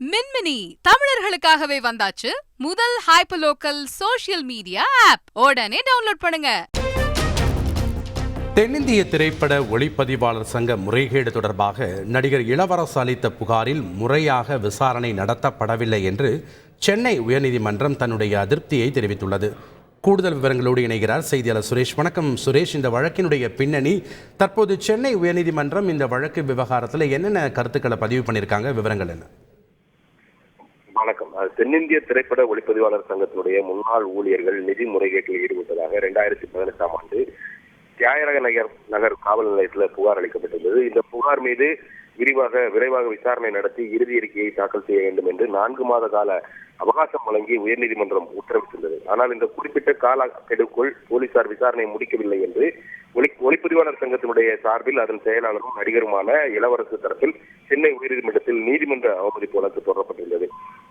மின்மினி தமிழர்களுக்காகவே வந்தாச்சு முதல் hyperlocal social media app. உடனே டவுன்லோட் பண்ணுங்க. தென்னிந்திய திரைப்பட ஒளிப்பதிவாளர் சங்க முறைகேடு தொடர்பாக நடிகர் இளவரசு அளித்த புகாரில் முறையாக விசாரணை நடத்தப்படவில்லை என்று சென்னை உயர்நீதிமன்றம் தன்னுடைய அதிருப்தியை தெரிவித்துள்ளது. கூடுதல் விவரங்களோடு இணைகிறார் செய்தியாளர் சுரேஷ். வணக்கம் சுரேஷ், இந்த வழக்கினுடைய பின்னணி, தற்போது சென்னை உயர்நீதிமன்றம் இந்த வழக்கு விவகாரத்தில் என்னென்ன கருத்துக்களை பதிவு பண்ணியிருக்காங்க, விவரங்கள் என்ன? வணக்கம். தென்னிந்திய திரைப்பட ஒளிப்பதிவாளர் சங்கத்தினுடைய முன்னாள் ஊழியர்கள் நிதி முறைகேட்டில் ஈடுபட்டதாக 2018 ஆண்டு தியாகராய நகர் காவல் நிலையத்தில் புகார் அளிக்கப்பட்டிருந்தது. இந்த புகார் மீது விரைவாக விசாரணை நடத்தி இறுதி அறிக்கையை தாக்கல் செய்ய வேண்டும் என்று 4 மாத கால அவகாசம் வழங்கி உயர்நீதிமன்றம் உத்தரவிட்டிருந்தது. ஆனால் இந்த குறிப்பிட்ட காலக்கெடுக்குள் போலீசார் விசாரணை முடிக்கவில்லை என்று ஒளிப்பதிவாளர் சங்கத்தினுடைய சார்பில் அதன் செயலாளரும் நடிகருமான இளவரசு தரப்பில் சென்னை உயர்நீதிமன்றத்தில் நீதிமன்ற அவமதிப்பு வழக்கு தொடரப்பட்டுள்ளது.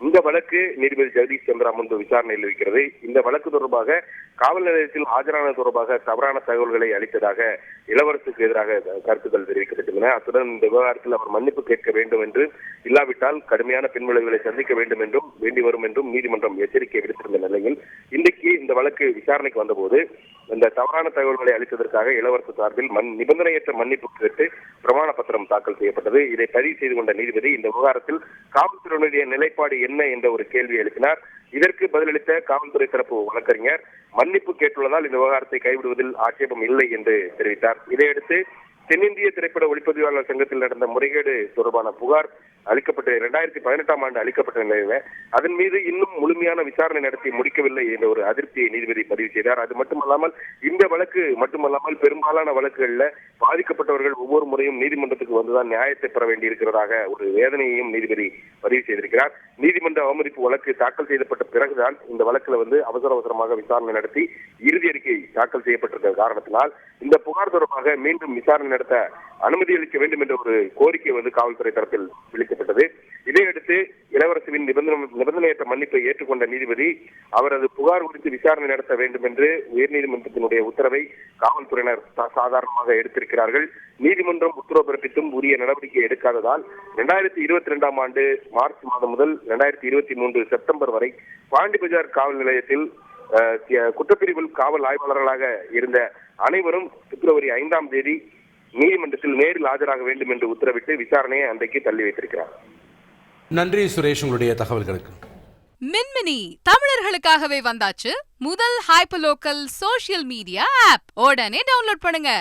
இந்த வழக்கு நீதிபதி ஜெகதீஷ் சந்திரா முன்பு விசாரணையில் இருக்கிறது. இந்த வழக்கு தொடர்பாக காவல் நிலையத்தில் ஆஜரானது தொடர்பாக தவறான தகவல்களை அளித்ததாக இளவரசுக்கு எதிராக கருத்துக்கள் தெரிவிக்கப்பட்டுள்ளன. அத்துடன் இந்த விவகாரத்தில் அவர் மன்னிப்பு கேட்க வேண்டும் என்று, இல்லாவிட்டால் கடுமையான பின்விளைவுகளை சந்திக்க வேண்டும் என்றும் வேண்டி வரும் என்றும் நீதிமன்றம் எச்சரிக்கை விடுத்திருந்த நிலையில் இன்றைக்கு இந்த வழக்கு விசாரணைக்கு வந்தபோது இந்த தவறான தகவல்களை அளித்ததற்காக இளவரசு சார்பில் நிபந்தனையற்ற மன்னிப்பு கேட்டு பிரமாண பத்திரம் தாக்கல் செய்யப்பட்டது. இதை பதிவு செய்து கொண்ட நீதிபதி இந்த விவகாரத்தில் காவல்துறையினுடைய நிலைப்பாடு என்ன என்ற ஒரு கேள்வி எழுப்பினார். இதற்கு பதிலளித்த காவல்துறை தரப்பு வழக்கறிஞர் மன்னிப்பு கேட்டுள்ளதால் இந்த விவகாரத்தை கைவிடுவதில் ஆட்சேபம் இல்லை என்று தெரிவித்தார். இதையடுத்து தென்னிந்திய திரைப்பட ஒளிப்பதிவாளர் சங்கத்தில் நடந்த முறைகேடு தொடர்பான புகார் அளிக்கப்பட்ட 2018 ஆண்டு அளிக்கப்பட்ட நிலையில அதன் மீது இன்னும் முழுமையான விசாரணை நடத்தி முடிக்கவில்லை என்ற ஒரு அதிருப்தியை நீதிபதி பதிவு செய்தார். அது மட்டுமல்லாமல் இந்த வழக்கு மட்டுமல்லாமல் பெரும்பாலான வழக்குகளில் பாதிக்கப்பட்டவர்கள் ஒவ்வொரு முறையும் நீதிமன்றத்துக்கு வந்துதான் நியாயத்தை பெற வேண்டியிருக்கிறதாக ஒரு வேதனையையும் நீதிபதி பதிவு செய்திருக்கிறார். நீதிமன்ற அவமதிப்பு வழக்கு தாக்கல் செய்யப்பட்ட பிறகுதான் இந்த வழக்குல அவசரமாக விசாரணை நடத்தி இறுதி அறிக்கை தாக்கல் செய்யப்பட்டிருக்கிற காரணத்தினால் இந்த புகார் தொடர்பாக மீண்டும் விசாரணை நடத்த அனுமதி அளிக்க வேண்டும் என்ற ஒரு கோரிக்கை காவல்துறை தரப்பில் விளிக்கப்பட்டது. இதையடுத்து இளவரசுவின் நிபந்தனையற்ற மன்னிப்பை ஏற்றுக்கொண்ட நீதிபதி அவரது புகார் குறித்து விசாரணை நடத்த வேண்டும் என்று உயர்நீதிமன்றத்தினுடைய உத்தரவை காவல்துறையினர் சாதாரணமாக எடுத்திருக்கிறார்கள். நீதிமன்றம் உத்தரவு பிறப்பித்தும் உரிய நடவடிக்கை எடுக்காததால் 2022 ஆண்டு மார்ச் மாதம் முதல் 2023 செப்டம்பர் வரை பாண்டி பஜார் காவல் நிலையத்தில் குற்றப்பிரிவில் காவல் ஆய்வாளர்களாக இருந்த அனைவரும் பிப்ரவரி 5ஆம் தேதி நீதிமன்றத்தில் நேரில் ஆஜராக வேண்டும் என்று உத்தரவிட்டு விசாரணையை அன்றைக்கு தள்ளி வைத்திருக்கிறார். நன்றி சுரேஷ், உங்களுடைய தகவல்களுக்கு. மின்மினி தமிழர்களுக்காகவே வந்தாச்சு முதல் ஹைப்பர்லோக்கல் சோஷியல் மீடியா ஆப். உடனே டவுன்லோட் பண்ணுங்க.